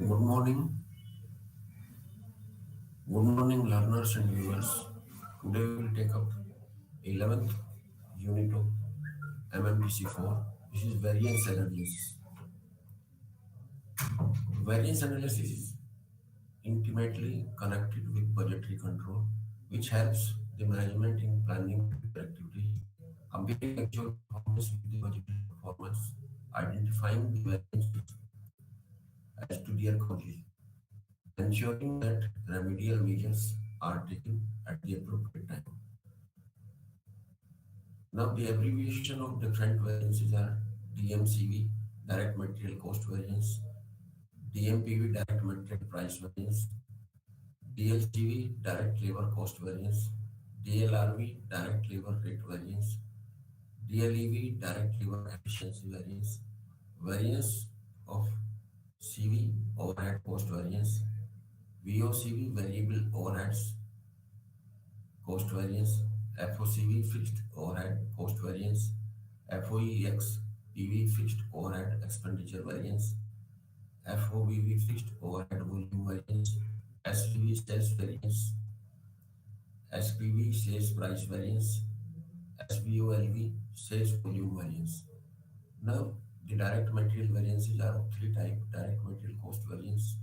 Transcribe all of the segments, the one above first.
Good morning. Good morning, learners and viewers. Today we will take up 11th unit of MMPC4, which is variance analysis. Variance analysis is intimately connected with budgetary control, which helps the management in planning critical activities, comparing actual performance with the budgeted performance, identifying the variances as to their causes, ensuring that remedial measures are taken at the appropriate time. Now, the abbreviation of different variances are DMCV, direct material cost variance, DMPV, direct material price variance, DLCV, direct labor cost variance, DLRV, direct labor rate variance, DLEV, direct labor efficiency variance, variance of CV, overhead cost variance, VOCV, variable overheads cost variance, FOCV, fixed overhead cost variance, FOEX, PV, fixed overhead expenditure variance, FOVV, fixed overhead volume variance, SVV, sales variance, SPV, sales price variance, SVOLV, sales volume variance. Now, the direct material variances are of three types: direct material cost variance,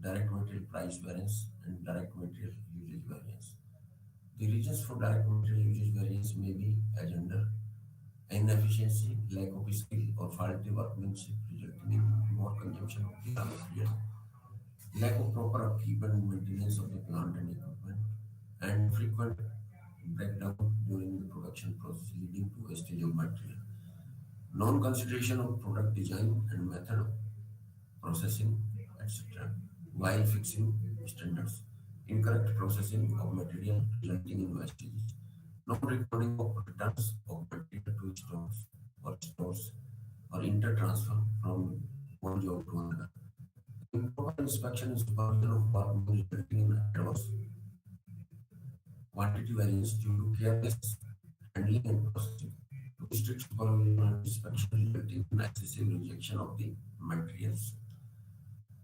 direct material price variance, and direct material usage variance. The reasons for direct material usage variance may be as under: inefficiency, lack of skill, or faulty workmanship resulting in more consumption of the raw material, lack of proper upkeep and maintenance of the plant and equipment, and frequent breakdown during the production process leading to wastage of material, non-consideration of product design and method of processing, etc., while fixing standards, incorrect processing of material resulting in wastages, non-recording of returns of material to stores or inter-transfer from one job to another, improper inspection and supervision of work resulting in adverse quantity variance due to careless handling and processing, too strict supervision and inspection resulting in excessive rejection of the materials,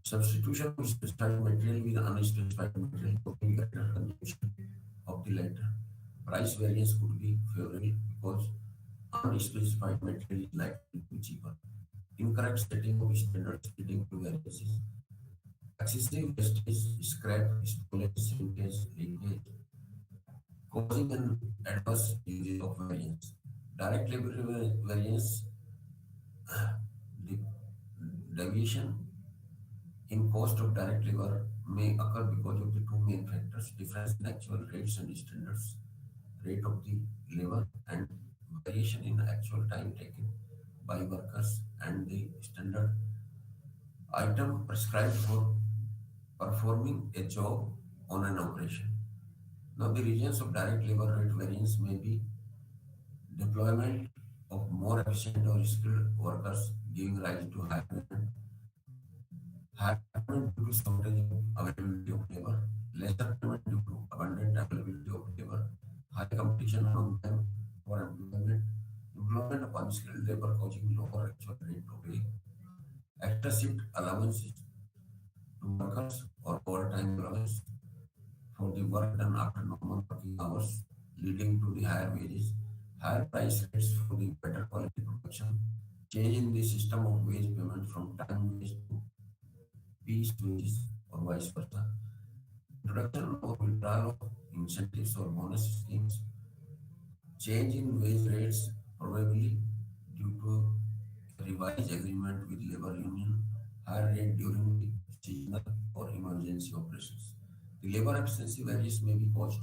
substitution of specified material with unspecified material causing greater consumption of the latter. Price variance could be favorable because unspecified material is likely to be cheaper. Incorrect setting of standards leading to variances. Excessive wastage, scrap, spoilage, shrinkage, leakage, causing an adverse usage of variance. Direct labor variance, the deviation in cost of direct labor may occur because of the two main factors: difference in actual rates and standards, rate of the labor, and variation in actual time taken by workers and the standard item prescribed for performing a job on an operation. Now, the reasons of direct labor rate variance may be deployment of more efficient or skilled workers giving rise to higher payment, higher payment due to shortage of availability of labor, lesser payment due to abundant availability of labor, high competition among them for employment, employment of unskilled labor causing lower actual rate of pay, extra shift allowances to workers or overtime allowance for the work done after normal working hours, leading to the higher wages, higher price rates for the better quality production, change in the system of wage payment from time wage to piece wages or vice versa, introduction or withdrawal of incentives or bonus schemes, change in wage rates probably due to a revised agreement with labor union, higher rate during the seasonal or emergency operations. The labor efficiency varies may be caused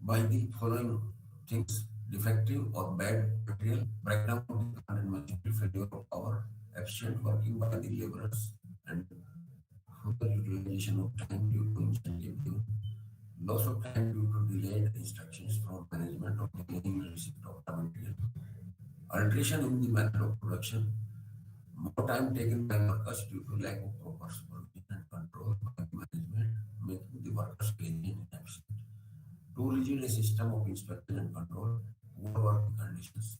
by the following things: defective or bad material, breakdown of the plant and machinery, failure of power, efficient working by the laborers, and further utilization of time due to incentive given, loss of time due to delayed instructions from management or delaying receipt of raw material, alteration in the method of production, more time taken by workers due to lack of proper supervision and control by management, making the workers lazy and inefficient. Too rigid a system of inspection and control, poor working conditions,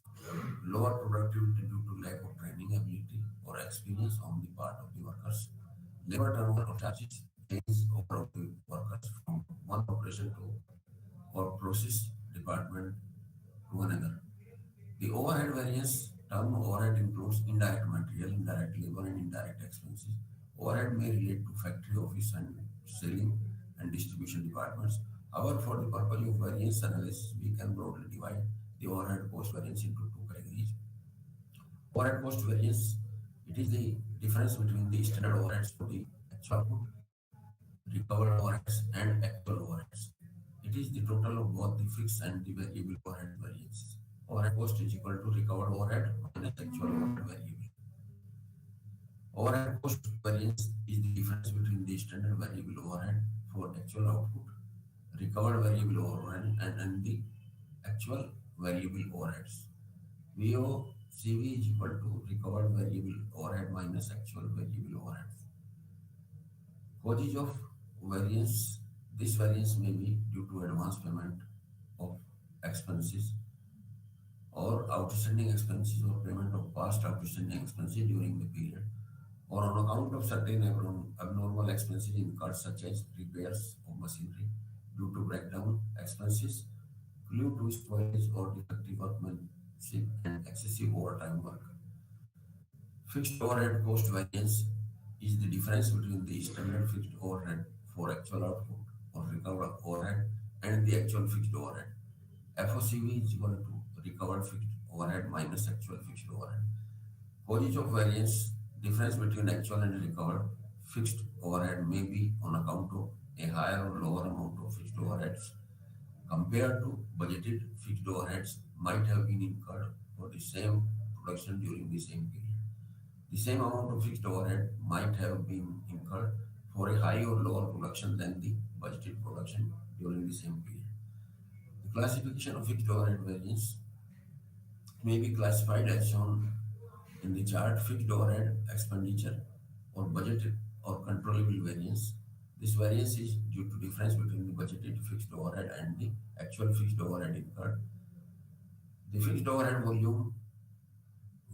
lower productivity due to lack of training ability or experience on the part of the workers, Labor turnover or charges change over the workers from one operation to or process department to another. The overhead variance term overhead includes indirect material, indirect labor, and indirect expenses. Overhead may relate to factory, office, and selling and distribution departments. However, for the purpose of variance analysis, we can broadly divide the overhead cost variance into two categories. Overhead cost variance, it is the difference between the standard overheads for the actual output, recovered overheads, and actual overheads. It is the total of both the fixed and the variable overhead variances. Overhead cost is equal to recovered overhead minus actual overhead variable. Overhead cost variance is the difference between the standard variable overhead for actual output, recovered variable overhead, and the actual variable overheads. VOCV is equal to recovered variable overhead minus actual variable overheads. Causes of variance. This variance may be due to advance payment of expenses or outstanding expenses or payment of past outstanding expenses during the period, or on account of certain abnormal expenses incurred such as repairs of machinery due to breakdown expenses, due to spoilage or defective workmanship and excessive overtime work. Fixed overhead cost variance is the difference between the standard fixed overhead for actual output or recovered overhead and the actual fixed overhead. FOCV is equal to recovered fixed overhead minus actual fixed overhead. Causes of variance, difference between actual and recovered fixed overhead may be on account of a higher or lower amount of fixed overheads compared to budgeted fixed overheads might have been incurred for the same production during the same period. The same amount of fixed overhead might have been incurred for a high or lower production than the budgeted production during the same period. The classification of fixed overhead variance may be classified as shown in the chart: fixed overhead expenditure or budgeted or controllable variance. This variance is due to difference between the budgeted fixed overhead and the actual fixed overhead incurred. The fixed overhead volume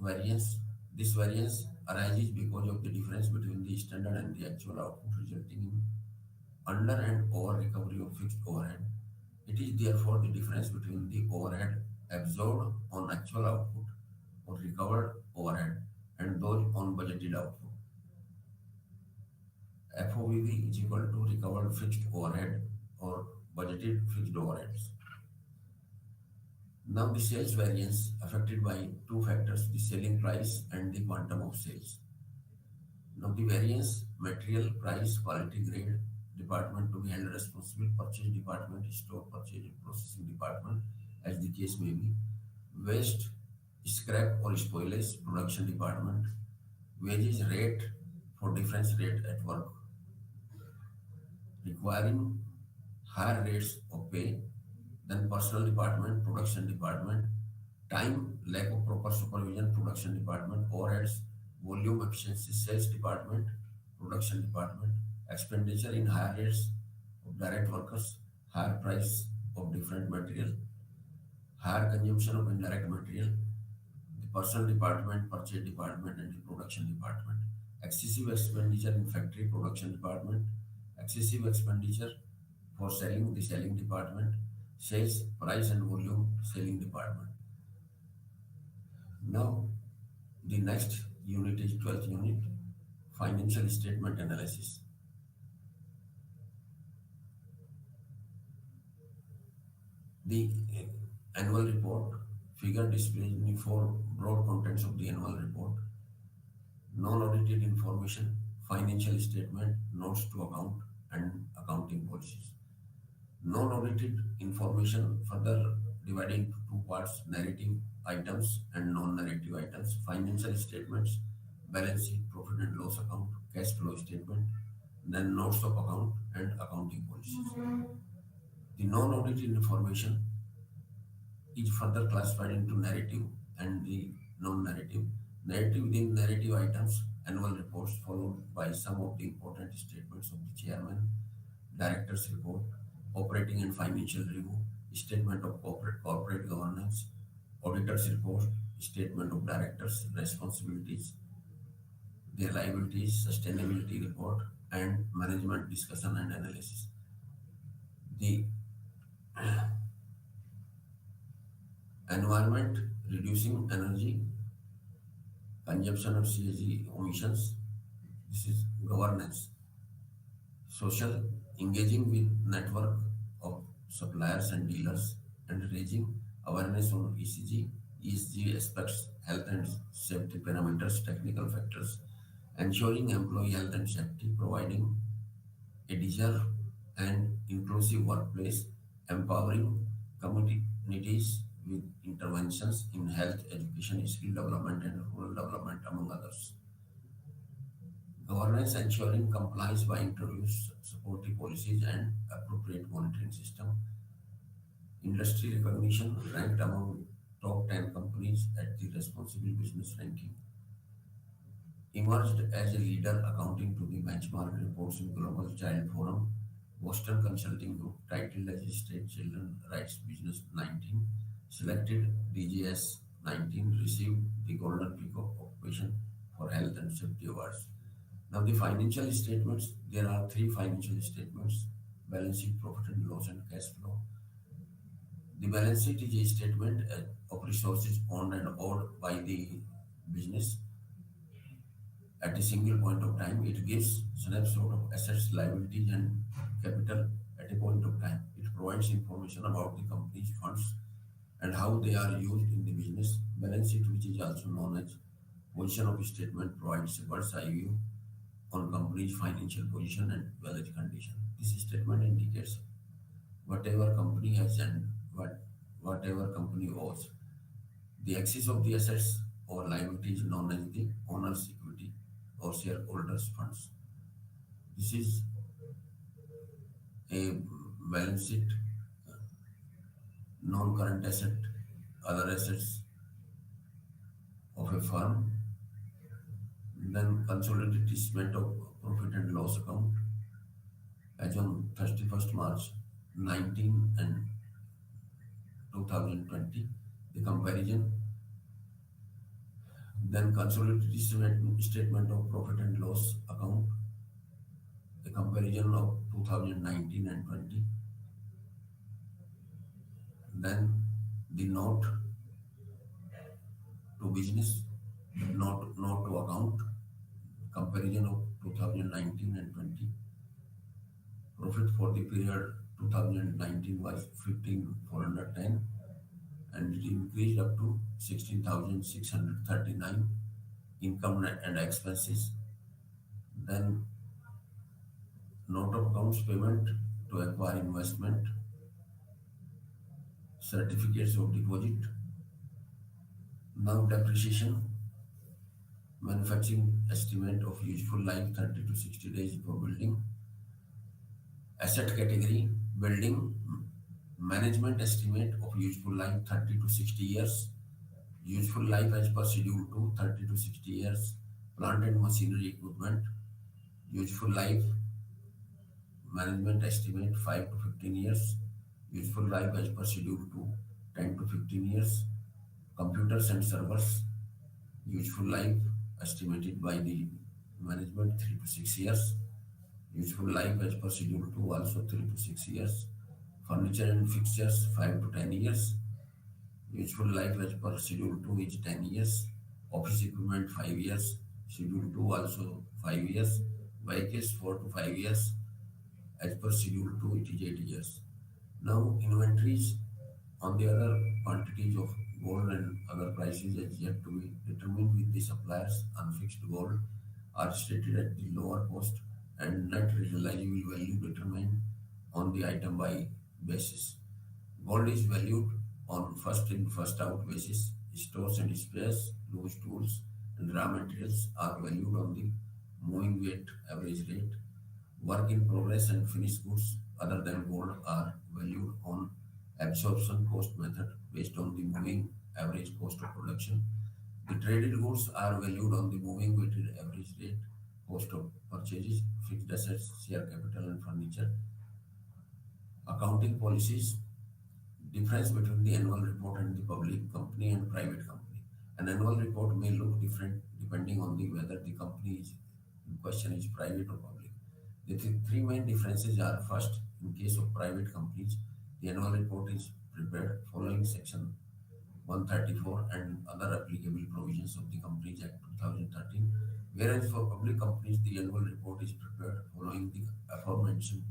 variance. This variance arises because of the difference between the standard and the actual output, resulting in under and over recovery of fixed overhead. It is therefore the difference between the overhead absorbed on actual output or recovered overhead and those on budgeted output. FOBV is equal to recovered fixed overhead or budgeted fixed overheads. Now the sales variance affected by two factors, the selling price and the quantum of sales. Now the variance, material price, quality grade department to be held responsible, purchase department, store purchase and processing department as the case may be, waste, scrap or spoilage production department, wages rate for difference rate at work requiring higher rates of pay than personal department, production department, time, lack of proper supervision, production department, overheads, volume efficiency, sales department, production department, expenditure in higher rates of direct workers, higher price of different material, higher consumption of indirect material, the personal department, purchase department, and the production department. Excessive expenditure in factory production department, excessive expenditure for selling the selling department, sales, price and volume selling department. Now, the next unit is 12th unit, financial statement analysis. The annual report figure displays the four broad contents of the annual report: non-audited information, financial statement, notes to account, and accounting policies. Non-audited information further divided into two parts: narrative items and non-narrative items, financial statements, balance sheet, profit and loss account, cash flow statement, then notes of account and accounting policies. The non-audited information is further classified into narrative and the non-narrative. Narrative within narrative items, annual reports followed by some of the important statements of the chairman, director's report, operating and financial review, statement of corporate governance, auditor's report, statement of directors' responsibilities, their liabilities, sustainability report, and management discussion and analysis. The environment, reducing energy consumption of CSG emissions. This is governance. Social, engaging with network of suppliers and dealers and raising awareness on ESG aspects, health and safety parameters, technical factors, ensuring employee health and safety, providing a deserved and inclusive workplace, empowering communities with interventions in health, education, skill development, and rural development, among others. Governance ensuring compliance by introduce supportive policies and appropriate monitoring system. Industry recognition ranked among top 10 companies at the Responsible Business ranking. Emerged as a leader accounting to the benchmark reports in Global Child Forum, Boston Consulting Group titled as a State Children Rights Business 19, selected DGS 19, received the Golden Peacock Occupation for Health and Safety Awards. Now the financial statements, there are three financial statements, balance sheet, profit and loss and cash flow. The balance sheet is a statement of resources owned and owed by the business at a single point of time. It gives snapshot of assets, liabilities, and capital at a point of time. It provides information about the company's funds and how they are used in the business. Balance sheet, which is also known as position of statement, provides a bird's eye view on company's financial position and balance condition. This statement indicates whatever company has and whatever company owes. The axis of the assets or liability is known as the owner's equity or shareholders' funds. This is a balance sheet, non-current asset, other assets of a firm, then consolidated statement of profit and loss account as on 31st March 19 and 2020, the comparison, then consolidated statement of profit and loss account, the comparison of 2019 and 20, then the note to business, note to account, comparison of 2019 and 20. Profit for the period 2019 was 15,410 and it increased up to 16,639. Income and expenses, then note of accounts payment to acquire investment, certificates of deposit. Now depreciation, manufacturing estimate of useful life 30 to 60 days for building. Asset category, building, management estimate of useful life 30 to 60 years. Useful life as per schedule 2, 30 to 60 years. Plant and machinery equipment, useful life management estimate 5 to 15 years. Useful life as per schedule 2, 10 to 15 years. Computers and servers, useful life estimated by the management 3 to 6 years. Useful life as per schedule 2 also 3 to 6 years. Furniture and fixtures 5 to 10 years. Useful life as per schedule 2 is 10 years. Office equipment 5 years. Schedule 2 also 5 years. Vehicles 4 to 5 years. As per schedule 2 it is 8 years. Now inventories on the other quantities of gold and other prices is yet to be determined with the suppliers. Unfixed gold are stated at the lower cost and net realizable value determined on the item by basis. Gold is valued on first in first out basis. Stores and spares, loose tools and raw materials are valued on the moving weight average rate. Work in progress and finished goods other than gold are valued on absorption cost method based on the moving average cost of production. The traded goods are valued on the moving weighted average rate cost of purchases, fixed assets, share capital and furniture. Accounting policies, difference between the annual report and the public company and private company. An annual report may look different depending on the whether the company is in question is private or public. The three main differences are: first, in case of private companies, the annual report is prepared following Section 134 and other applicable provisions of the Companies Act 2013, whereas for public companies, the annual report is prepared following the aforementioned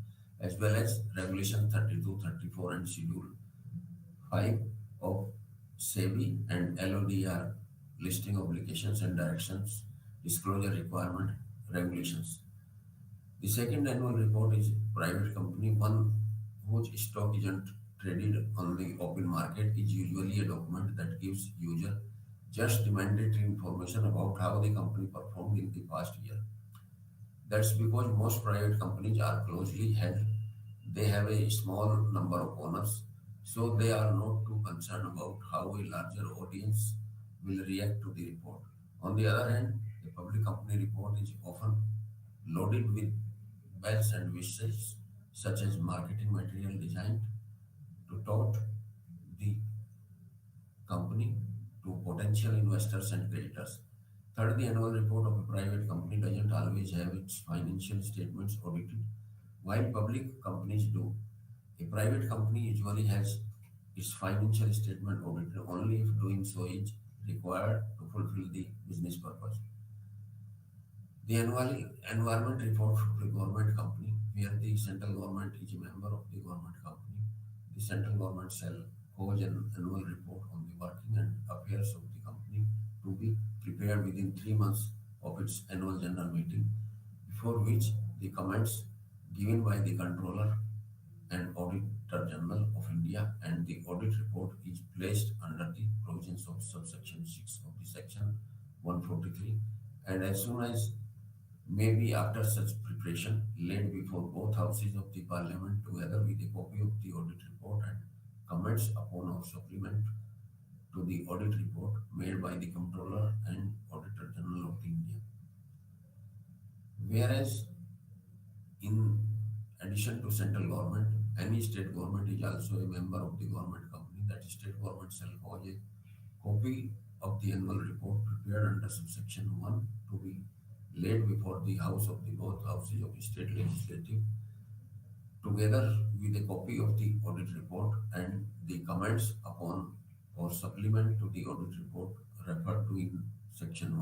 as well as Regulation 32, 34 and Schedule 5 of SEBI and LODR listing obligations and directions, disclosure requirement regulations. The second annual report is private company, one whose stock isn't traded on the open market, is usually a document that gives user just the mandatory information about how the company performed in the past year. That's because most private companies are closely held. They have a small number of owners, so they are not too concerned about how a larger audience will react to the report. On the other hand, the public company report is often loaded with bells and whistles, such as marketing material designed to tout the company to potential investors and creditors. Third, the annual report of a private company doesn't always have its financial statements audited, while public companies do. A private company usually has its financial statement audited only if doing so is required to fulfill the business purpose. The annual environment report for a government company, where the central government is a member of the government company. The central government shall cause an annual report on the working and affairs of the company to be prepared within 3 months of its annual general meeting, before which the comments given by the controller and Auditor General of India and the audit report is placed under the provisions of subsection 6 of the section 143, and as soon as may be after such preparation laid before both houses of the parliament together with a copy of the audit report and comments upon or supplement to the audit report made by the Comptroller and Auditor General of India. Whereas in addition to central government, any state government is also a member of the government company. That state government shall cause a copy of the annual report prepared under subsection 1 to be laid before the House of the both houses of the state legislative, together with a copy of the audit report and the comments upon or supplement to the audit report referred to in section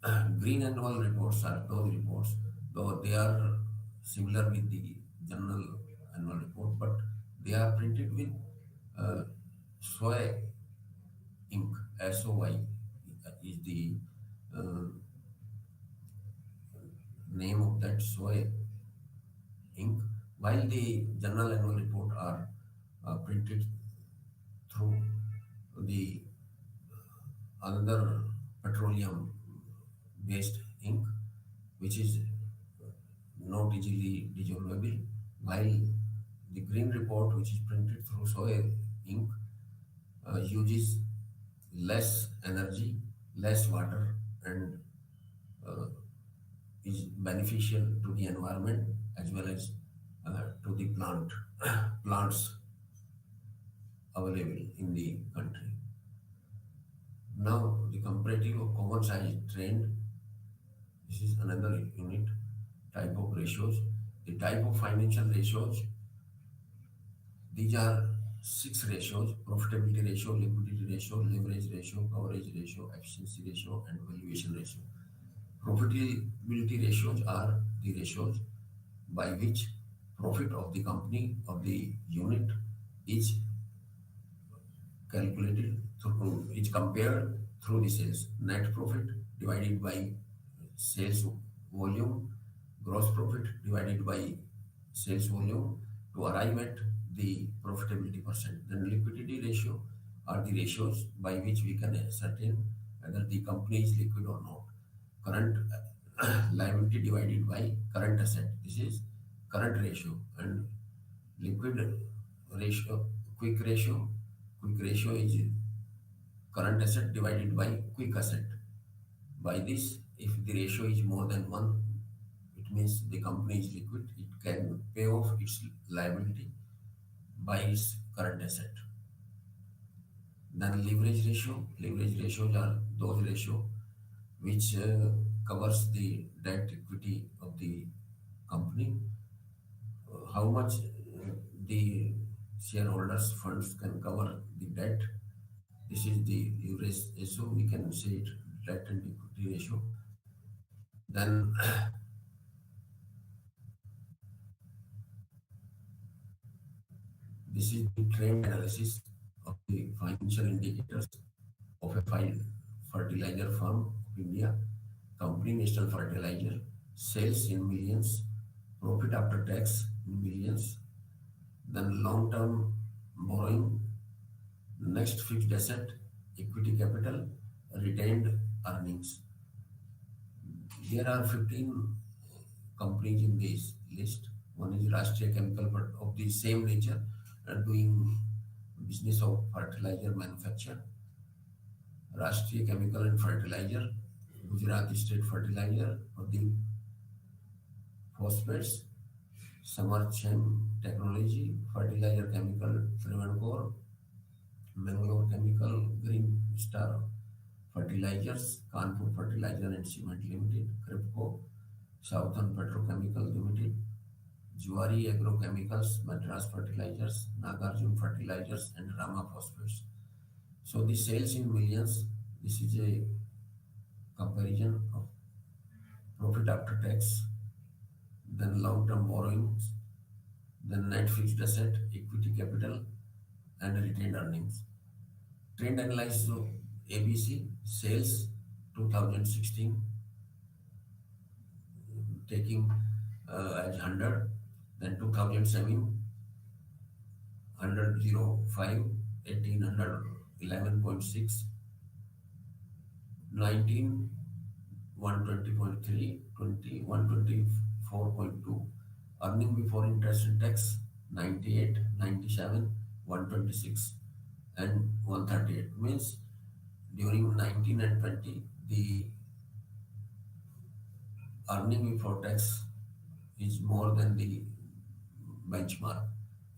1. Green annual reports are those reports, though they are similar with the general annual report, but they are printed with soy ink. SOY is the uh, name of that soy ink, while the general annual report are printed through the another petroleum based ink, which is not easily dissolvable, while the green report, which is printed through soy ink, uses less energy, less water, and uh, is beneficial to the environment as well as to the plants available in the country. Now, the comparative of common size trend. This is another unit type of ratios. The type of financial ratios, these are six ratios: profitability ratio, liquidity ratio, leverage ratio, coverage ratio, efficiency ratio, and valuation ratio. Profitability ratios are the ratios by which profit of the company or the unit is calculated through, is compared through the sales. Net profit divided by sales volume, gross profit divided by sales volume to arrive at the profitability percent. Then liquidity ratio are the ratios by which we can ascertain whether the company is liquid or not. Current liability divided by current asset. This is current ratio. And liquid ratio, quick ratio. Quick ratio is current asset divided by quick asset. By this, if the ratio is more than 1, it means the company is liquid. It can pay off its liability by its current asset. Then leverage ratios are those ratio which covers the debt equity of the company, how much the shareholders funds can cover the debt. This is the leverage ratio. We can say it debt and equity ratio. Then this is the trend analysis of the financial indicators of a fertilizer firm of India, company national fertilizer, sales in millions, profit after tax in millions, then long-term borrowing, next fixed asset, equity capital, retained earnings. There are 15 companies in this list. One is Rashtriya Chemical, but of the same nature, doing business of fertilizer manufacture. Rashtriya Chemical and Fertilizer, Gujarat State Fertilizer for the phosphates, Samarchem Technology, Fertilizer Chemical, Travancore, Mangalore Chemical, Green Star Fertilizers, Kanpur Fertilizer and Cement Limited, Kripco, Southern Petrochemical Limited, Juari Agrochemicals, Madras Fertilizers, Nagarjun Fertilizers, and Rama Phosphates. So the sales in millions, this is a comparison of profit after tax, then long-term borrowings, then net fixed asset, equity capital, and retained earnings. Trend analysis of ABC sales 2016 taking as 100, then 2007 100 05, 1800 11.6, 19 120.3, 20 124.2, earning before interest and tax 98, 97, 126, and 138. Means during 19 and 20, the earning before tax is more than the benchmark.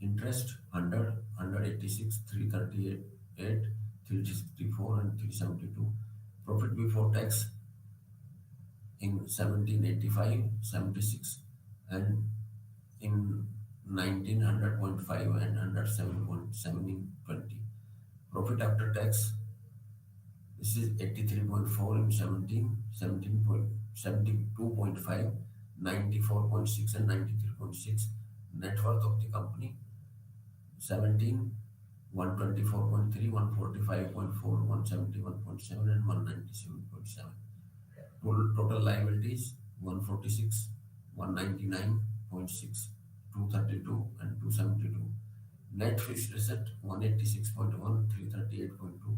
Interest 100, 186, 338, 364, and 372. Profit before tax in 1785, 76, and in 1900.5 and 107.7 in 20. Profit after tax, this is 83.4 in 17, 17.72.5, 94.6 and 93.6. Net worth of the company 17, 124.3, 145.4, 171.7, and 197.7. Total liabilities 146, 199.6, 232, and 272. Net fixed asset 186.1, 338.2,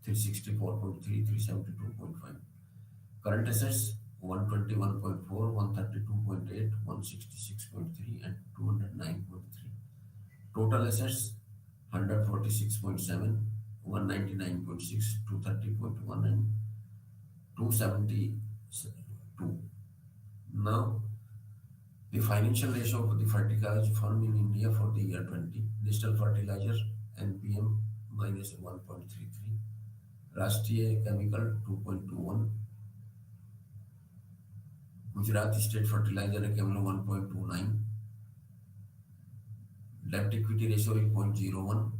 364.3, 372.5. Current assets 121.4, 132.8, 166.3, and 209.3. Total assets 146.7, 199.6, 230.1, and 272. Now, the financial ratio of the fertilizer firm in India for the year 20, Digital Fertilizer NPM minus 1.33, Rashtriya Chemical 2.21, Gujarat State Fertilizer Chemical 1.29, debt equity ratio is 0.01.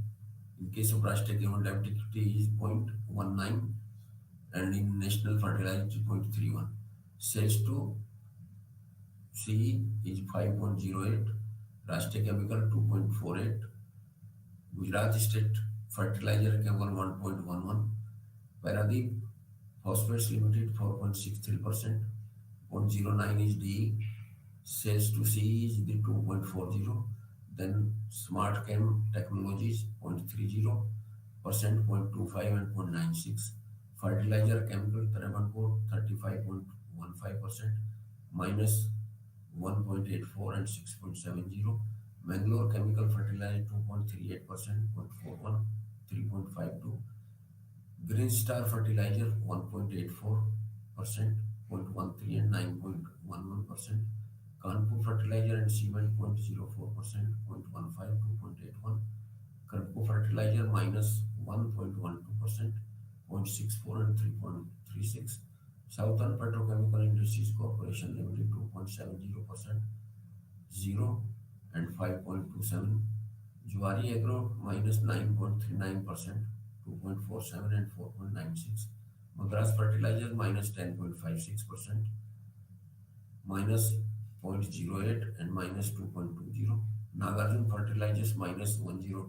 In case of Rashtriya Chemical, debt equity is 0.19, and in National Fertilizer it is 0.31. Sales to CE is 5.08, Rashtriya Chemical 2.48, Gujarat State Fertilizer Chemical 1.11, Paradeep Phosphates Limited 4.63%, 0.09 is DE, sales to CE is the 2.40, then Smart Chem Technologies 0.30%, 0.25 and 0.96, Fertilizer Chemical Travancore 35.15%, minus 1.84 and 6.70. Mangalore Chemical Fertilizer 2.38%, 0.41, 3.52. Green Star Fertilizer 1.84%, 0.13 and 9.11%. Kanpur Fertilizer and Cement 0.04%, 0.15, 2.81. Crop fertilizer minus 1.12%, 0.64 and 3.36. Southern Petrochemical Industries Corporation Limited 2.70%, 0 and 5.27. Juari Agro minus 9.39%, 2.47 and 4.96. Madras Fertilizer minus 10.56%, minus 0.08 and minus 2.20. Nagarjun Fertilizers minus 102.43%,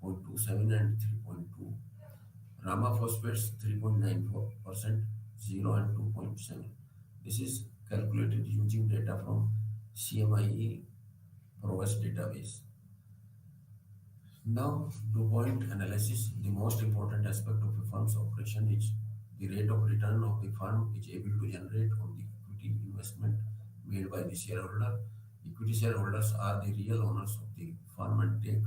0.27 and 3.2. Rama Phosphates 3.94%, 0 and 2.7. This is calculated using data from CMIE Progress database. Now, to point analysis, the most important aspect of a firm's operation is the rate of return of the firm is able to generate on the equity investment made by the shareholder. Equity shareholders are the real owners of the firm and take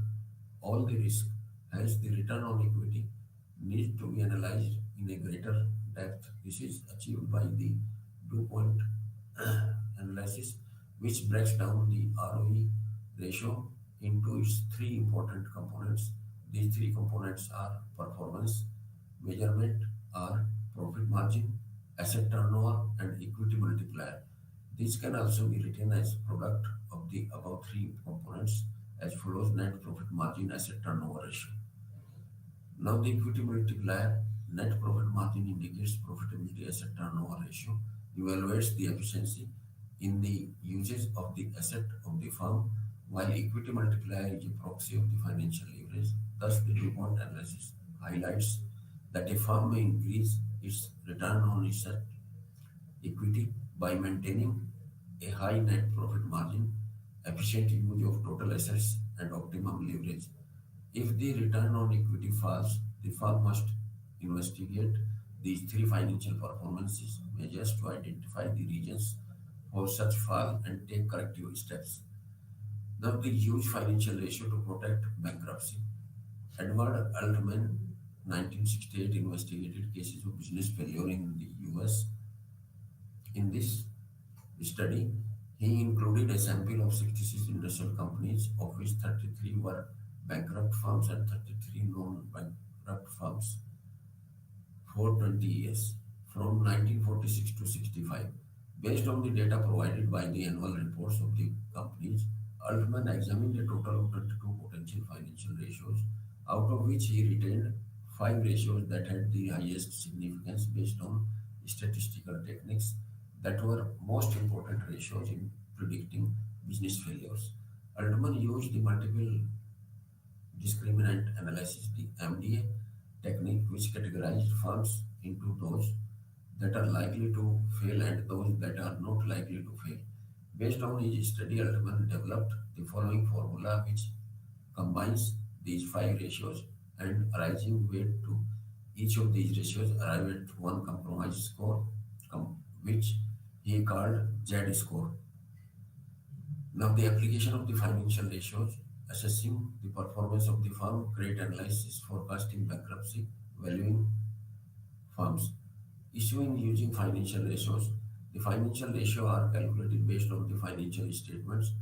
all the risk. Hence, the return on equity needs to be analyzed in a greater depth. This is achieved by the two-point analysis, which breaks down the ROE ratio into its three important components. These three components are performance measurement, are profit margin, asset turnover, and equity multiplier. These can also be written as product of the above three components as follows: net profit margin, asset turnover ratio. Now the equity multiplier, net profit margin indicates profitability, asset turnover ratio, evaluates the efficiency in the usage of the asset of the firm, while equity multiplier is a proxy of the financial leverage. Thus, the DuPont analysis highlights that a firm may increase its return on its equity by maintaining a high net profit margin, efficient use of total assets, and optimum leverage. If the return on equity falls, the firm must investigate these three financial performances measures to identify the reasons for such fall and take corrective steps. Now, the huge financial ratio to protect bankruptcy. Edward Altman, 1968, investigated cases of business failure in the US. In this study, he included a sample of 66 industrial companies, of which 33 were bankrupt firms and 33 non-bankrupt firms for 20 years, from 1946 to 65. Based on the data provided by the annual reports of the companies, Altman examined a total of 22 potential financial ratios, out of which he retained five ratios that had the highest significance based on statistical techniques that were most important ratios in predicting business failures. Altman used the multiple discriminant analysis, the MDA technique, which categorized firms into those that are likely to fail and those that are not likely to fail. Based on his study, Altman developed the following formula, which combines these five ratios and arising weight to each of these ratios arrive at one compromise score, which he called Z score. Now, the application of the financial ratios, assessing the performance of the firm, credit analysis, forecasting bankruptcy, valuing firms, issuing using financial ratios. The financial ratio are calculated based on the financial statements.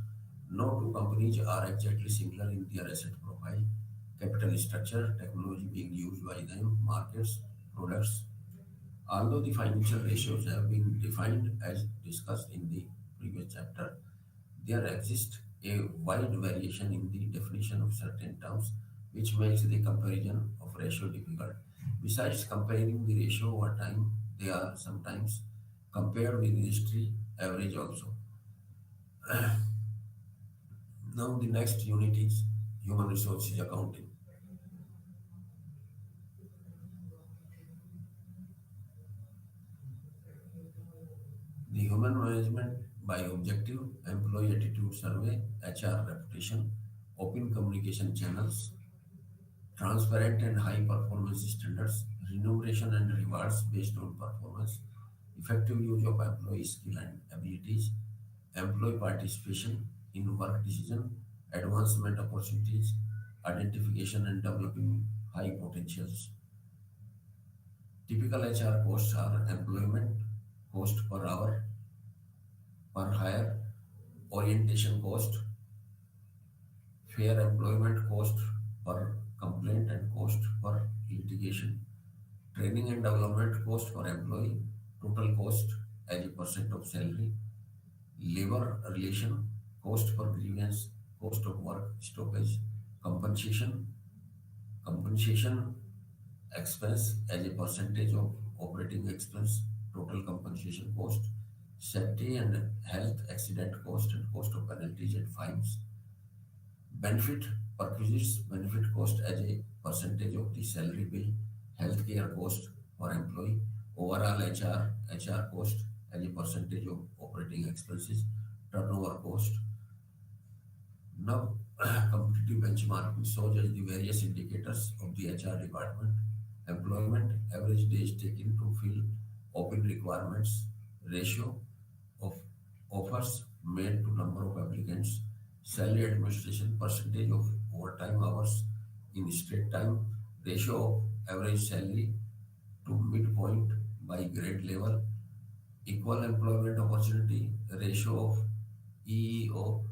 No two companies are exactly similar in their asset profile, capital structure, technology being used by them, markets, products. Although the financial ratios have been defined as discussed in the previous chapter, there exists a wide variation in the definition of certain terms, which makes the comparison of ratio difficult. Besides comparing the ratio over time, they are sometimes compared with industry average also. Now, the next unit is human resources accounting. The human management by objective, employee attitude survey, HR reputation, open communication channels, transparent and high performance standards, remuneration and rewards based on performance, effective use of employee skill and abilities, employee participation in work decision, advancement opportunities, identification and developing high potentials. Typical HR costs are employment cost per hour, per hire, orientation cost, fair employment cost per complaint and cost per litigation, training and development cost per employee, total cost as a percent of salary, labor relation cost per grievance, cost of work stoppage, compensation, compensation expense as a percentage of operating expense, total compensation cost, safety and health accident cost and cost of penalties and fines, benefit perquisites benefit cost as a percentage of the salary bill, healthcare cost per employee, overall HR cost as a percentage of operating expenses, turnover cost. Now, competitive benchmarking shows us the various indicators of the HR department. Employment, average days taken to fill open requirements, ratio of offers made to number of applicants, salary administration, percentage of overtime hours in straight time, ratio of average salary to midpoint by grade level, equal employment opportunity, ratio of EEO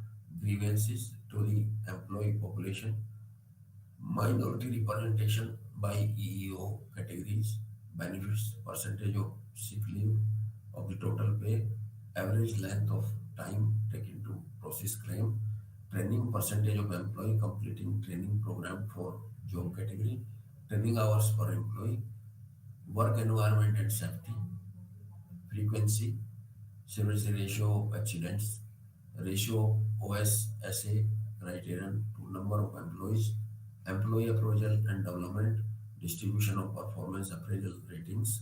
grievances to the employee population, minority representation by EEO categories, benefits, percentage of sick leave of the total pay, average length of time taken to process claim, training percentage of employee completing training program for job category, training hours per employee, work environment and safety, frequency, severity ratio of accidents, ratio of OSSA criterion to number of employees, employee appraisal and development, distribution of performance appraisal ratings,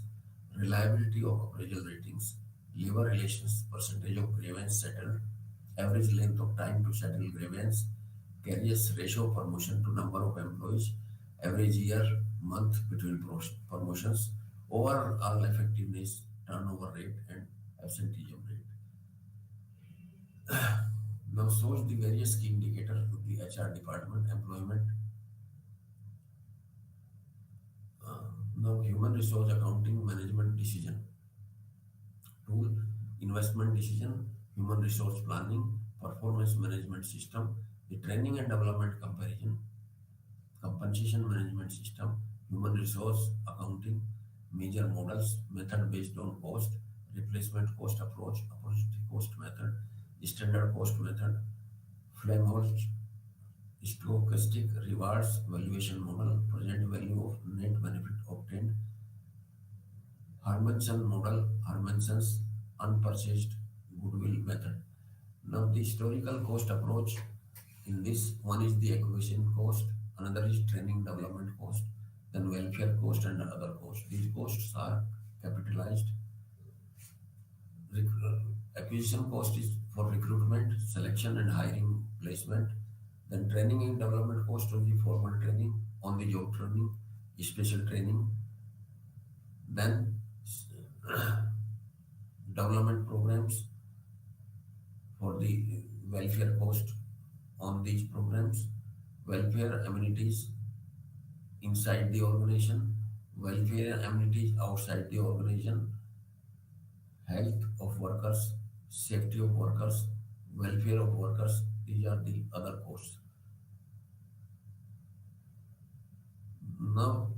reliability of appraisal ratings, labor relations, percentage of grievance settled, average length of time to settle grievance, carriers ratio of promotion to number of employees, average year, month between promotions, overall effectiveness, turnover rate, and absenteeism rate. Now shows the various key indicators of the HR department employment. Now human resource accounting management decision tool, investment decision, human resource planning, performance management system, the training and development comparison, compensation management system, human resource accounting, major models, method based on cost, replacement cost approach, opportunity cost method, standard cost method, Flamholtz stochastic rewards valuation model, present value of net benefit obtained, Hermansen model, Hermansen's unpurchased goodwill method. Now, the historical cost approach in this one is the acquisition cost, another is training development cost, then welfare cost and other costs. These costs are capitalized. Acquisition cost is for recruitment, selection, and hiring placement. Then training and development cost on the formal training, on the job training, special training. Then development programs for the welfare cost on these programs, welfare amenities inside the organization, welfare amenities outside the organization, health of workers, safety of workers, welfare of workers. These are the other costs. Now,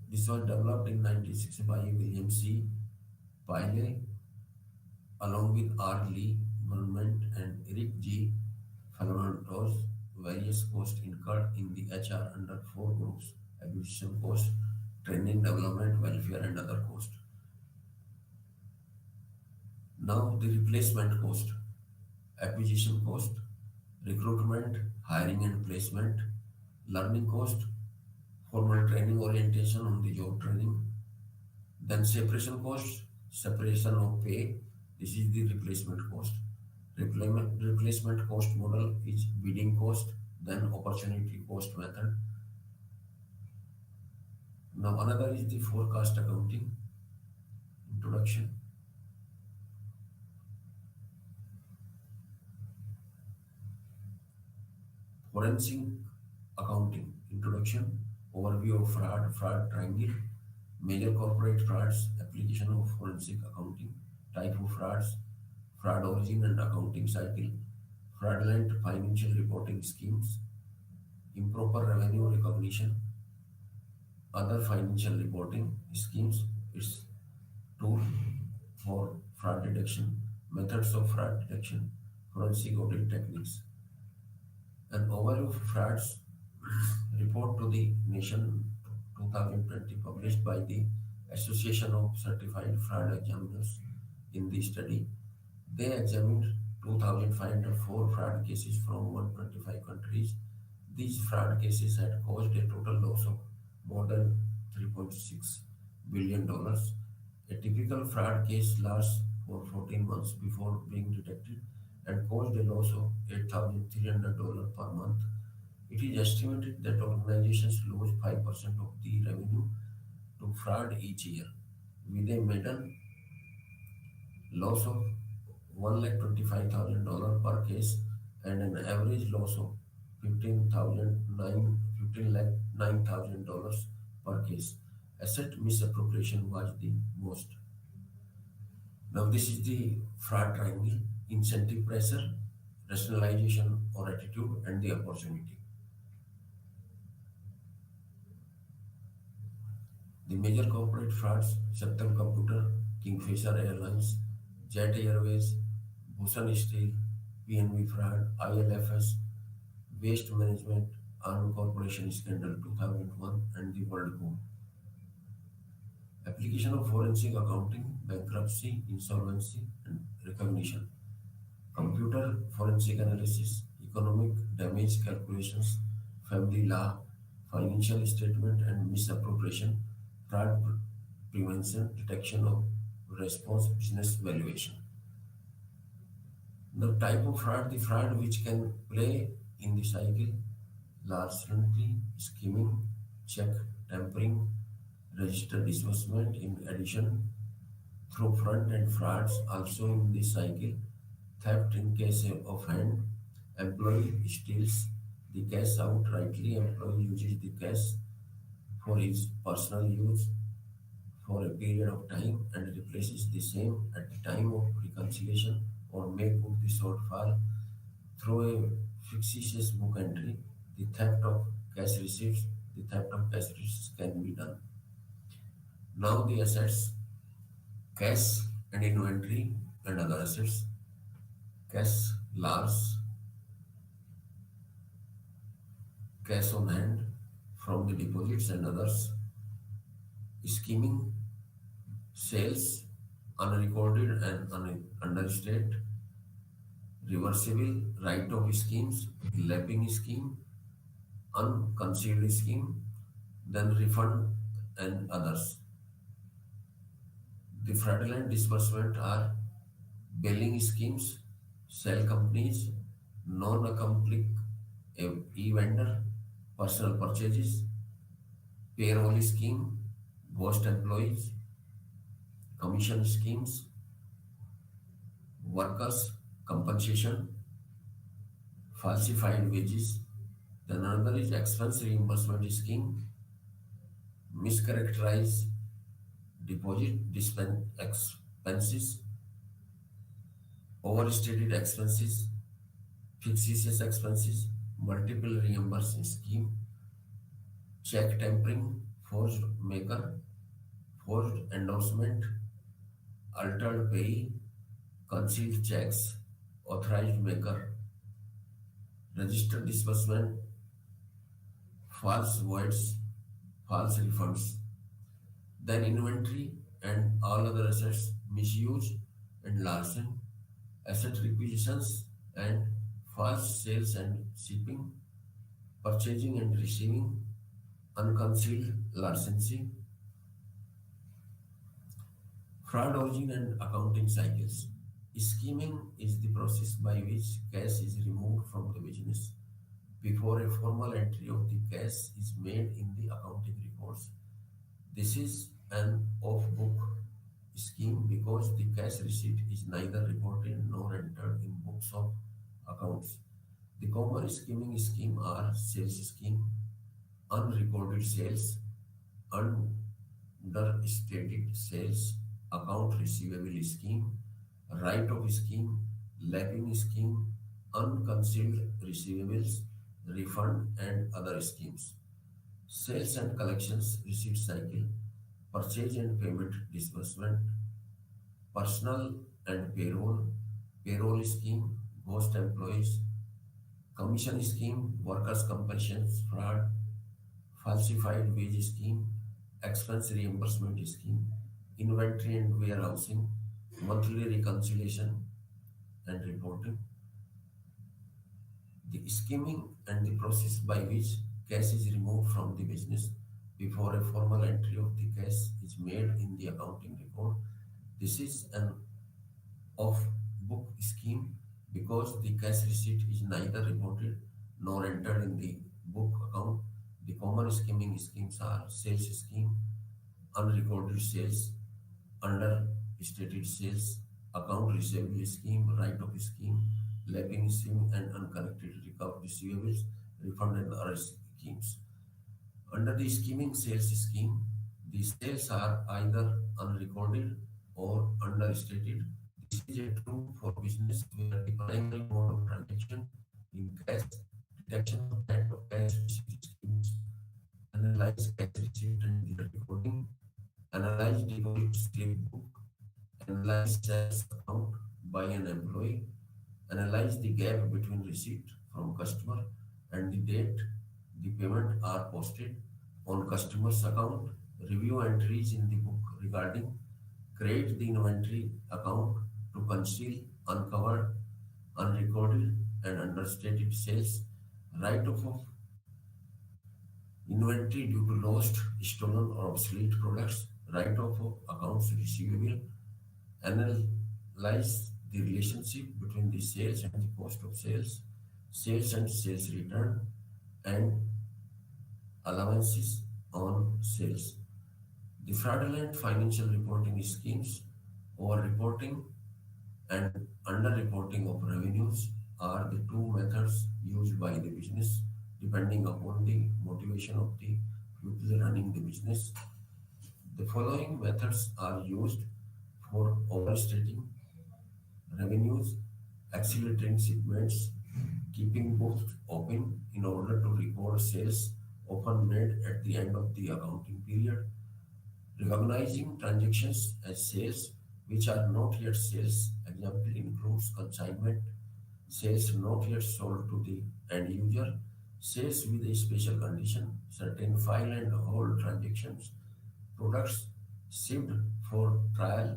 this was developed in 1965 by William C. Piley along with R. Lee, Government and Eric G. Falamantos. Various costs incurred in the HR under four groups: acquisition cost, training, development, welfare, and other costs. Now, the replacement cost, acquisition cost, recruitment, hiring and placement, learning cost, formal training orientation on the job training, then separation cost, separation of pay. This is the replacement cost. Replacement cost model is bidding cost, then opportunity cost method. Now another is the forecast accounting introduction. Forensic accounting introduction, overview of fraud triangle, major corporate frauds, application of forensic accounting, type of frauds, fraud origin and accounting cycle, fraudulent financial reporting schemes, improper revenue recognition, other financial reporting schemes, its tool for fraud detection, methods of fraud detection, forensic audit techniques. An overview of frauds report to the nation 2020 published by the Association of Certified Fraud Examiners. In the study, they examined 2,504 fraud cases from 125 countries. These fraud cases had caused a total loss of more than $3.6 billion. A typical fraud case lasts for 14 months before being detected and caused a loss of $8,300 per month. It is estimated that organizations lose 5% of the revenue to fraud each year, with a median loss of $1,25,000 per case and an average loss of $15,900 per case. Asset misappropriation was the most. Now, this is the fraud triangle: incentive pressure, rationalization or attitude, and the opportunity. The major corporate frauds: Satyam Computer, Kingfisher Airlines, Jet Airways, Bhushan Steel, PNB fraud, ILFS, Waste Management, Armed Corporation Scandal 2001, and the WorldCom. Application of forensic accounting, bankruptcy, insolvency, and recognition. Computer forensic analysis, economic damage calculations, family law, financial statement and misappropriation, fraud prevention, detection of response, business valuation. The type of fraud, the fraud which can play in the cycle: larceny, skimming, check tampering, register disbursement. In addition, through front end frauds also in the cycle: theft in case of hand, employee steals the cash outrightly, employee uses the cash for his personal use for a period of time and replaces the same at the time of reconciliation, or make good the shortfall through a fictitious book entry. The theft of cash receipts, the theft of cash receipts can be done. Now the assets: cash and inventory and other assets. Cash, large cash on hand from the deposits and others. Skimming, sales, unrecorded and understated. Reversible right of schemes, lapping scheme, unconcealed scheme, then refund and others. The fraudulent disbursement are billing schemes, shell companies, non-accomplished e-vendor, personal purchases, payroll scheme, ghost employees, commission schemes, workers' compensation, falsified wages. Then another is expense reimbursement scheme, mischaracterized deposit expenses, overstated expenses, fictitious expenses, multiple reimbursement scheme, check tampering, forged maker, forged endorsement, altered payee, concealed checks, authorized maker, registered disbursement, false voids, false refunds. Then inventory and all other assets: misuse and larceny, asset requisitions and false sales and shipping, purchasing and receiving, unconcealed larceny. Fraud origin and accounting cycles. Scheming is the process by which cash is removed from the business before a formal entry of the cash is made in the accounting reports. This is an off-book scheme because the cash receipt is neither reported nor entered in books of accounts. The common scheming scheme are sales scheme, unrecorded sales, understated sales, account receivable scheme, right of scheme, lapping scheme, unconcealed receivables, refund, and other schemes. Sales and collections receipt cycle, purchase and payment disbursement, personal and payroll scheme, ghost employees, commission scheme, workers' compensation fraud, falsified wage scheme, expense reimbursement scheme, inventory and warehousing, monthly reconciliation and reporting, the scheming and the process by which cash is removed from the business before a formal entry of the cash is made in the accounting record. This is an off-book scheme because the cash receipt is neither reported nor entered in the book account. The common scheming schemes are sales scheme, unrecorded sales, understated sales, account receivable scheme, write-off scheme, lapping scheme, and uncollected receivables, refund and other schemes. Under the scheming sales scheme, the sales are either unrecorded or understated. This is a true for business where the primary mode of transaction in cash, detection of net of cash receipt schemes, analyze cash receipt and their recording, analyze deposit slip book, analyze sales account by an employee, analyze the gap between receipt from customer and the date the payment are posted on customer's account, review entries in the book regarding, create the inventory account to conceal uncovered, unrecorded, and understated sales, write-off of inventory due to lost, stolen, or obsolete products, write-off of accounts receivable, analyze the relationship between the sales and the cost of sales and sales return, and allowances on sales. The fraudulent financial reporting schemes, over reporting and under-reporting of revenues are the two methods used by the business depending upon the motivation of the people running the business. The following methods are used for overstating revenues, accelerating shipments, keeping books open in order to record sales often made at the end of the accounting period, recognizing transactions as sales which are not yet sales. Example includes consignment, sales not yet sold to the end user, sales with a special condition, certain file and hold transactions, products shipped for trial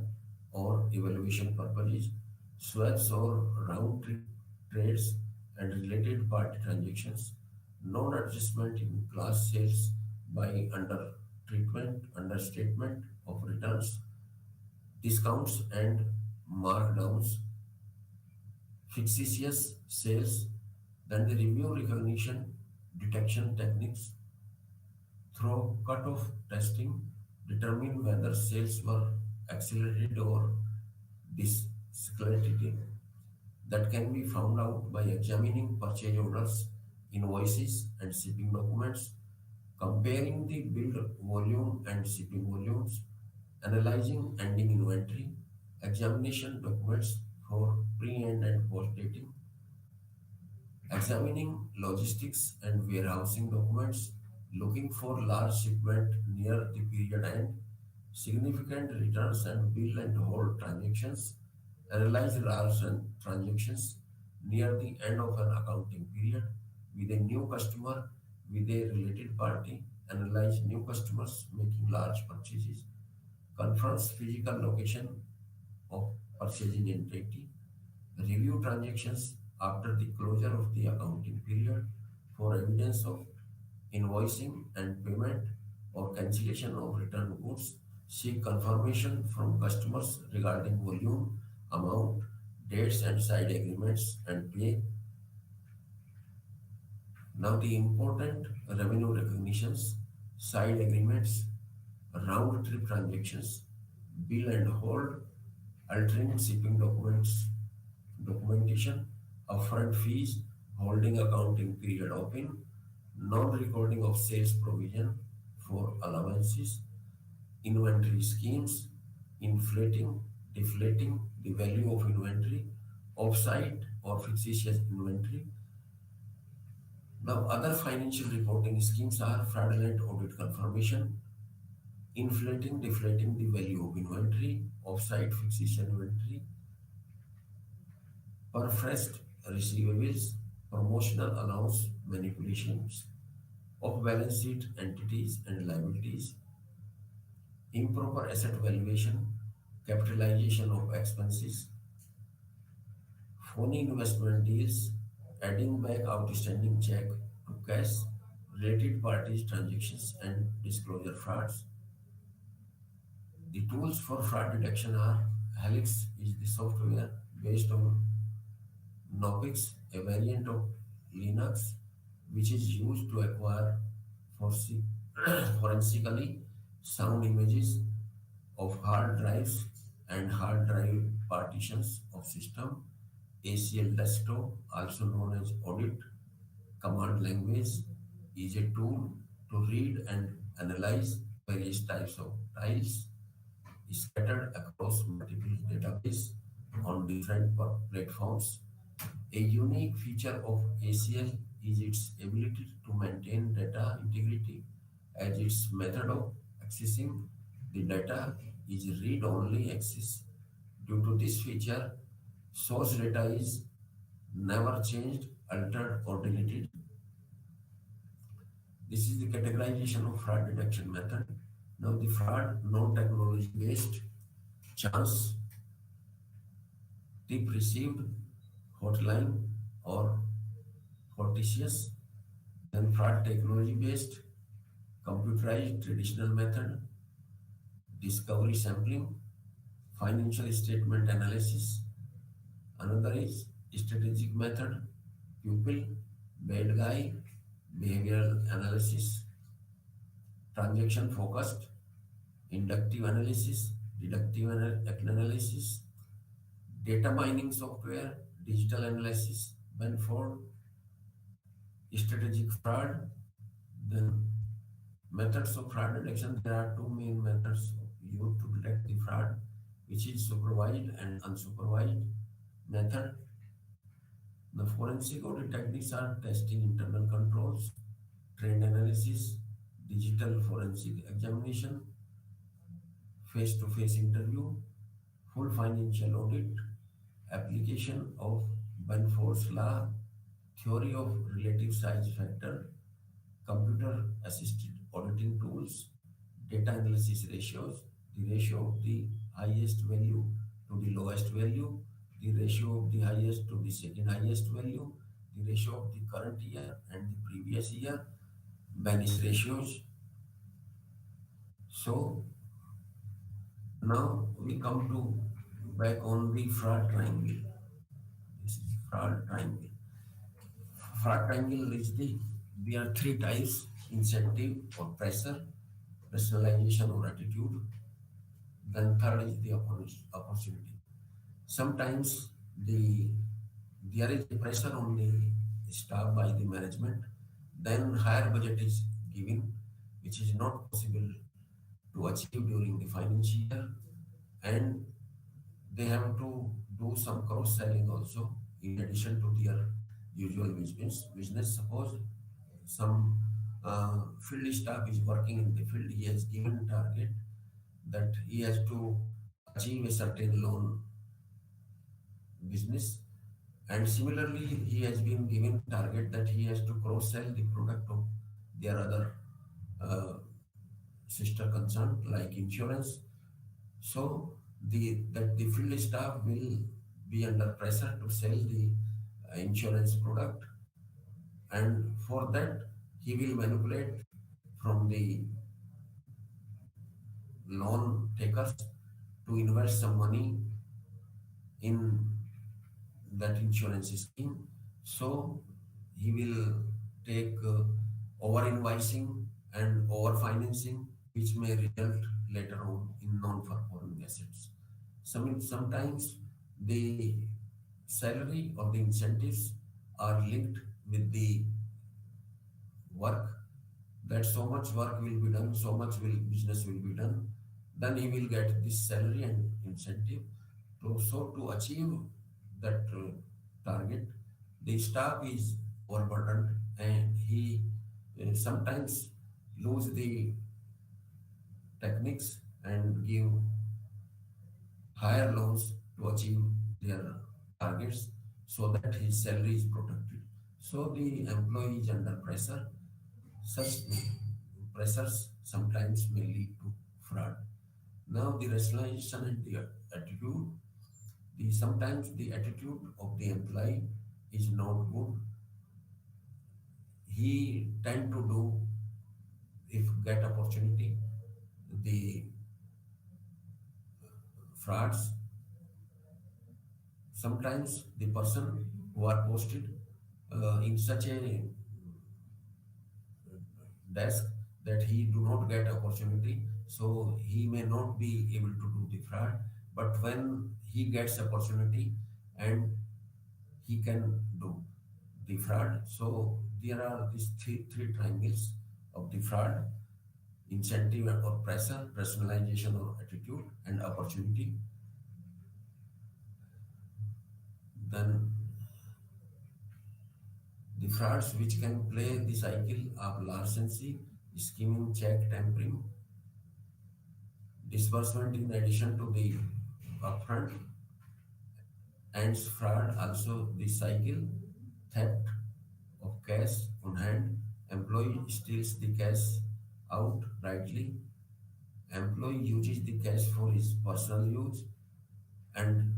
or evaluation purposes, swaps or round trip trades, and related party transactions, non-adjustment in class sales by understatement of returns, discounts and markdowns, fictitious sales, then the review recognition detection techniques through cut-off testing determine whether sales were accelerated or discredited. That can be found out by examining purchase orders, invoices, and shipping documents, comparing the billed volume and shipping volumes, analyzing ending inventory, examination documents for pre-end and post-dating, examining logistics and warehousing documents, looking for large shipment near the period end, significant returns and bill and hold transactions, analyze large transactions near the end of an accounting period with a new customer with a related party, analyze new customers making large purchases, confirms physical location of purchasing entity, review transactions after the closure of the accounting period for evidence of invoicing and payment or cancellation of returned goods, seek confirmation from customers regarding volume, amount, dates and side agreements and pay. Now the important revenue recognitions, side agreements, round trip transactions, bill and hold, altering shipping documentation, upfront fees, holding accounting period open, non-recording of sales provision for allowances, inventory schemes, inflating, deflating the value of inventory, offsite or fictitious inventory. Now, other financial reporting schemes are fraudulent audit confirmation, inflating, deflating the value of inventory, offsite fictitious inventory, perfrest receivables, promotional allowance manipulations of balance sheet entities and liabilities, improper asset valuation, capitalization of expenses, phony investment deals, adding back outstanding check to cash, related parties transactions and disclosure frauds. The tools for fraud detection are Helix is the software based on Knoppix, a variant of Linux, which is used to acquire forsi- forensically sound images of hard drives and hard drive partitions of system. ACL Desktop, also known as Audit Command Language, is a tool to read and analyze various types of tiles scattered across multiple databases on different platforms. A unique feature of ACL is its ability to maintain data integrity, as its method of accessing the data is read-only access. Due to this feature, source data is never changed, altered, or deleted. This is the categorization of fraud detection method. Now, the fraud non-technology based, chance, tip received, hotline, or fortuitous. Then fraud technology based, computerized traditional method, discovery sampling, financial statement analysis. Another is strategic method, pupil, bad guy, behavioral analysis, transaction focused, inductive analysis, deductive analysis, data mining software, digital analysis, Benford, strategic fraud. Then methods of fraud detection, there are two main methods used to detect the fraud, which is supervised and unsupervised method. The forensic audit techniques are testing internal controls, trend analysis, digital forensic examination, face-to-face interview, full financial audit, application of Benford's law, theory of relative size factor, computer assisted auditing tools, data analysis ratios, the ratio of the highest value to the lowest value, the ratio of the highest to the second highest value, the ratio of the current year and the previous year, Vanish ratios. So now we come to back on the fraud triangle. This is fraud triangle. Fraud triangle is there are three types: incentive or pressure, personalization or attitude. Then third is the opportunity. Sometimes the there is a pressure on the staff by the management. Then higher budget is given, which is not possible to achieve during the financial year, and they have to do some cross selling also in addition to their usual business. Suppose some field staff is working in the field, he has given target that he has to achieve a certain loan business, and similarly he has been given target that he has to cross sell the product of their other uh, sister concern like insurance. So the field staff will be under pressure to sell the insurance product, and for that he will manipulate from the loan takers to invest some money in that insurance scheme. So he will take over invoicing and over financing, which may result later on in non-performing assets. Sometimes the salary or the incentives are linked with the work, that so much work will be done, so much will business will be done, then he will get this salary and incentive. So to achieve that target. The staff is overburdened and he sometimes lose the techniques and give higher loans to achieve their targets so that his salary is protected. So the employee is under pressure. Such pressures sometimes may lead to fraud. Now the rationalization and the attitude, the sometimes the attitude of the employee is not good. He tend to do if get opportunity the frauds. Sometimes the person who are posted in such a desk that he do not get opportunity, so he may not be able to do the fraud. But when he gets opportunity and he can do the fraud, so there are these three triangles of the fraud: incentive or pressure, personalization or attitude, and opportunity. Then the frauds which can play the cycle of larceny, skimming, check tampering, disbursement in addition to the upfront, and fraud also the cycle, theft of cash on hand, employee steals the cash out rightly, employee uses the cash for his personal use and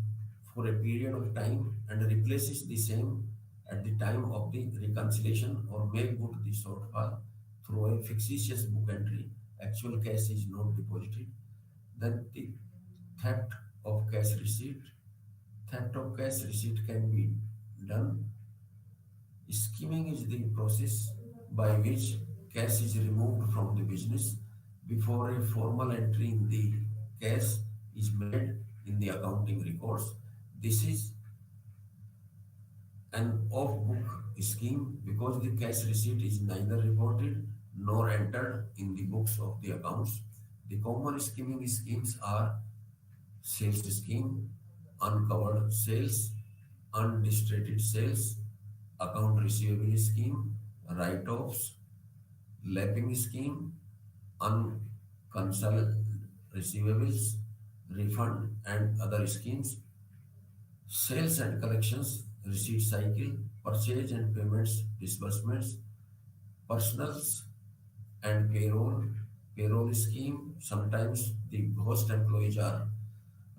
for a period of time and replaces the same at the time of the reconciliation or make good the shortfall through a fictitious book entry. Actual cash is not deposited. Then the theft of cash receipt. Theft of cash receipt can be done. Skimming is the process by which cash is removed from the business before a formal entry in the cash is made in the accounting records. This is an off-book scheme because the cash receipt is neither reported nor entered in the books of the accounts. The common skimming schemes are sales scheme, uncovered sales, undistributed sales, account receivable scheme, write-offs, lapping scheme, unconsoled receivables, refund and other schemes, sales and collections, receipt cycle, purchase and payments, disbursements, personals and payroll scheme. Sometimes the host employees are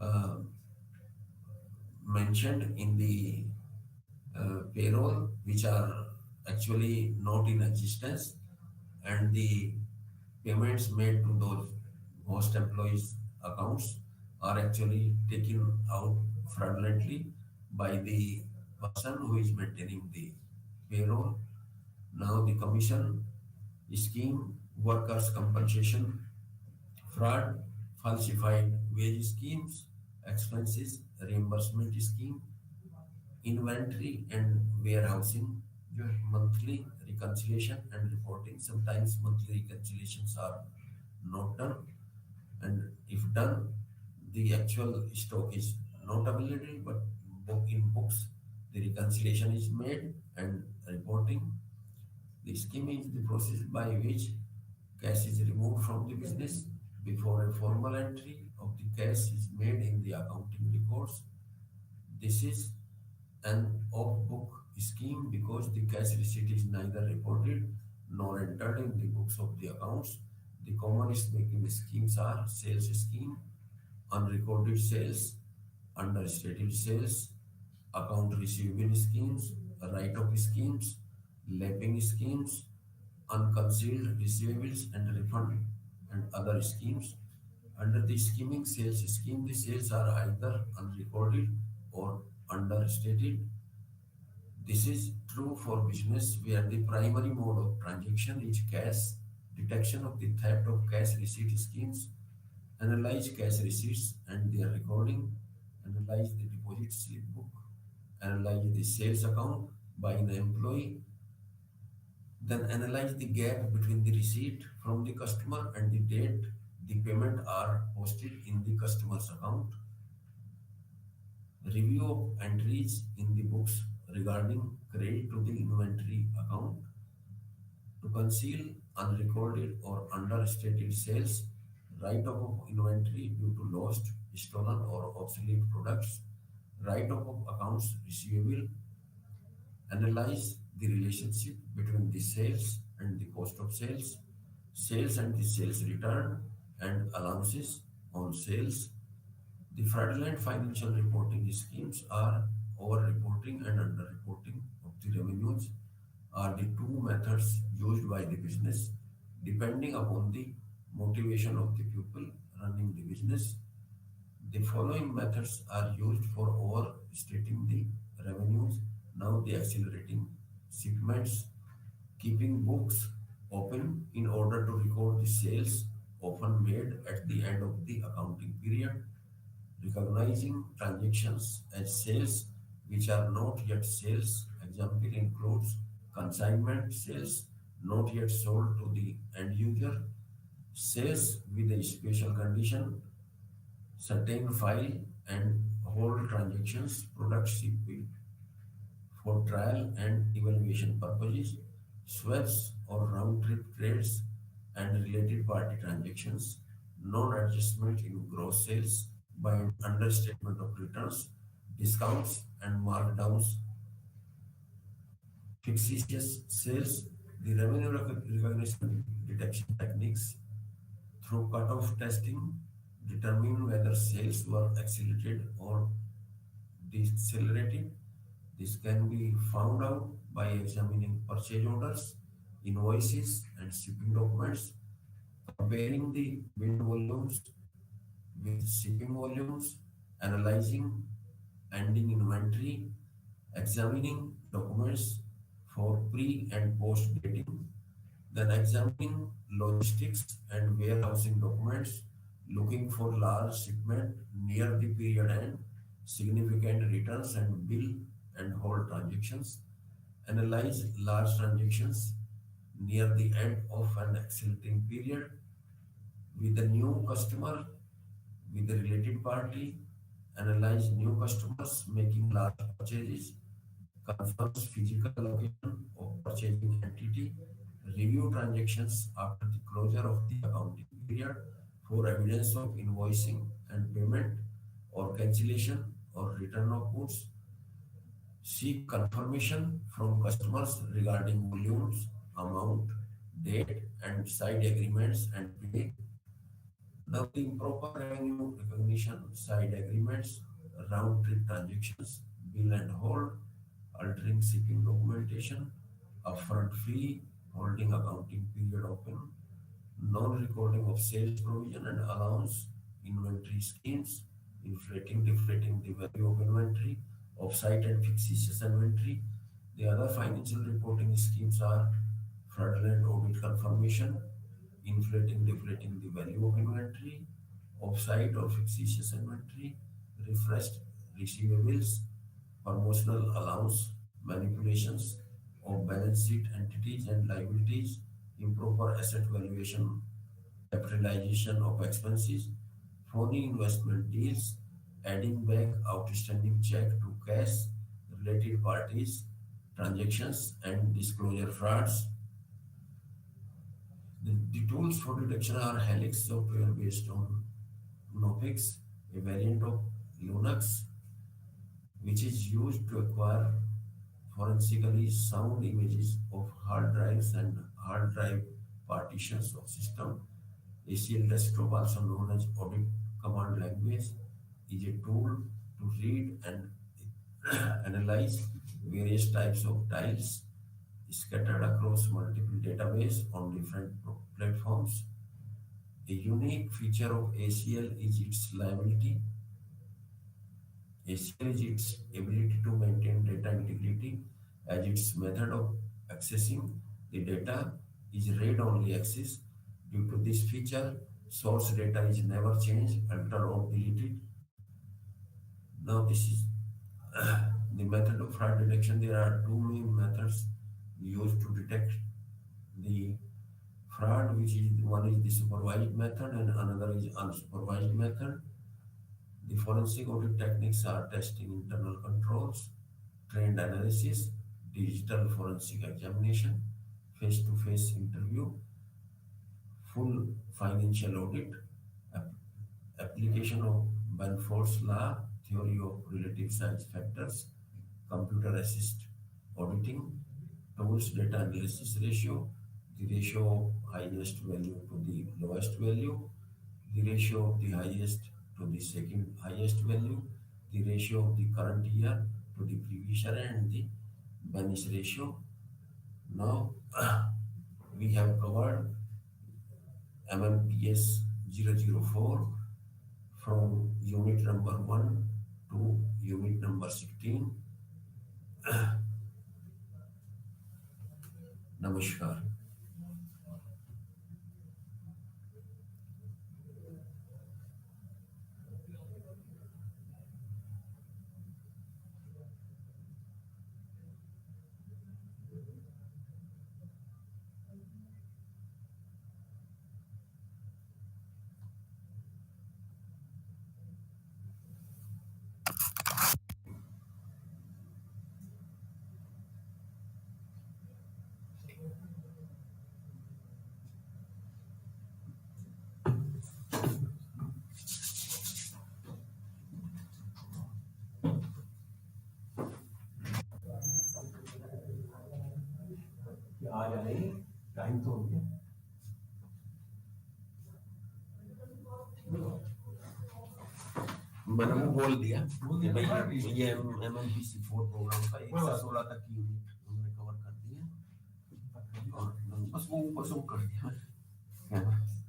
uh, mentioned in the payroll, which are actually not in existence, and the payments made to those host employees' accounts are actually taken out fraudulently by the person who is maintaining the payroll. Now, the commission scheme, workers' compensation, fraud, falsified wage schemes, expenses, reimbursement scheme, inventory and warehousing, your monthly reconciliation and reporting. Sometimes monthly reconciliations are not done, and if done, the actual stock is not available, but in books, the reconciliation is made and reporting. The scheme is the process by which cash is removed from the business before a formal entry of the cash is made in the accounting records. This is an off-book scheme because the cash receipt is neither reported nor entered in the books of the accounts. The commonest making schemes are sales scheme, unrecorded sales, understated sales, account receivable schemes, write-off schemes, lapping schemes, unconcealed receivables and refund and other schemes. Under the skimming sales scheme, the sales are either unrecorded or understated. This is true for business where the primary mode of transaction is cash. Detection of the theft of cash receipt schemes, analyze cash receipts and their recording, analyze the deposit slip book, analyze the sales account by an employee, then analyze the gap between the receipt from the customer and the date the payment are posted in the customer's account. Review of entries in the books regarding credit to the inventory account to conceal unrecorded or understated sales, write-off of inventory due to lost, stolen, or obsolete products, write-off of accounts receivable, analyze the relationship between the sales and the cost of sales, sales and the sales return, and allowances on sales. The fraudulent financial reporting schemes are over-reporting and under-reporting of the revenues are the two methods used by the business depending upon the motivation of the people running the business. The following methods are used for overstating the revenues. Now the accelerating shipments, keeping books open in order to record the sales often made at the end of the accounting period, recognizing transactions as sales which are not yet sales. Example includes consignment sales not yet sold to the end user, sales with a special condition, certain file and hold transactions, products shipped for trial and evaluation purposes, swaps or round trip trades and related party transactions, non-adjustment in gross sales by an understatement of returns, discounts and markdowns, fictitious sales, the revenue recognition detection techniques through cutoff testing determine whether sales were accelerated or decelerated. This can be found out by examining purchase orders, invoices, and shipping documents, comparing the billed volumes with shipping volumes, analyzing ending inventory, examining documents for pre and post dating, then examining logistics and warehousing documents, looking for large shipment near the period end, significant returns and bill and hold transactions, analyze large transactions near the end of an accelerating period with a new customer, with the related party, analyze new customers making large purchases, confirms physical location of purchasing entity, review transactions after the closure of the accounting period for evidence of invoicing and payment or cancellation or return of goods, seek confirmation from customers regarding volumes, amount, date, and side agreements and pay. Now, the improper revenue recognition side agreements, round trip transactions, bill and hold, altering shipping documentation, upfront fee, holding accounting period open, non-recording of sales provision and allowance, inventory schemes, inflating, deflating the value of inventory, off-site and fictitious inventory. The other financial reporting schemes are fraudulent audit confirmation, inflating, deflating the value of inventory, off-site or fictitious inventory, refreshed receivables, promotional allowance, manipulations of balance sheet entities and liabilities, improper asset valuation, capitalization of expenses, phony investment deals, adding back outstanding check to cash, related parties, transactions, and disclosure frauds. The tools for detection are Helix software based on Nopix, a variant of Linux, which is used to acquire forensically sound images of hard drives and hard drive partitions of system. ACL desktop, also known as audit command language, is a tool to read and analyze various types of tiles scattered across multiple databases on different platforms. A unique feature of ACL is its liability. ACL is its ability to maintain data integrity as its method of accessing the data is read-only access. Due to this feature, source data is never changed, altered, or deleted. Now, this is the method of fraud detection. There are two main methods used to detect the fraud, which is one is the supervised method and another is unsupervised method. The forensic audit techniques are testing internal controls, trend analysis, digital forensic examination, face-to-face interview, full financial audit, ap- application of Benford's law, theory of relative size factors, computer assist auditing, tools data analysis ratio, the ratio of highest value to the lowest value, the ratio of the highest to the second highest value, the ratio of the current year to the previous year, and the Bench ratio. Now we have covered MMPS 004 from unit number 1 to unit number 16. Namaskar. आ जा रही time तो हो गया मैंने वो बोल दिया कि भाई ये MMPC 4 प्रोग्राम का 1 से 16 तक की यूनिट हमने कवर कर दी है और बस वो ऊपर से वो कर दिया है।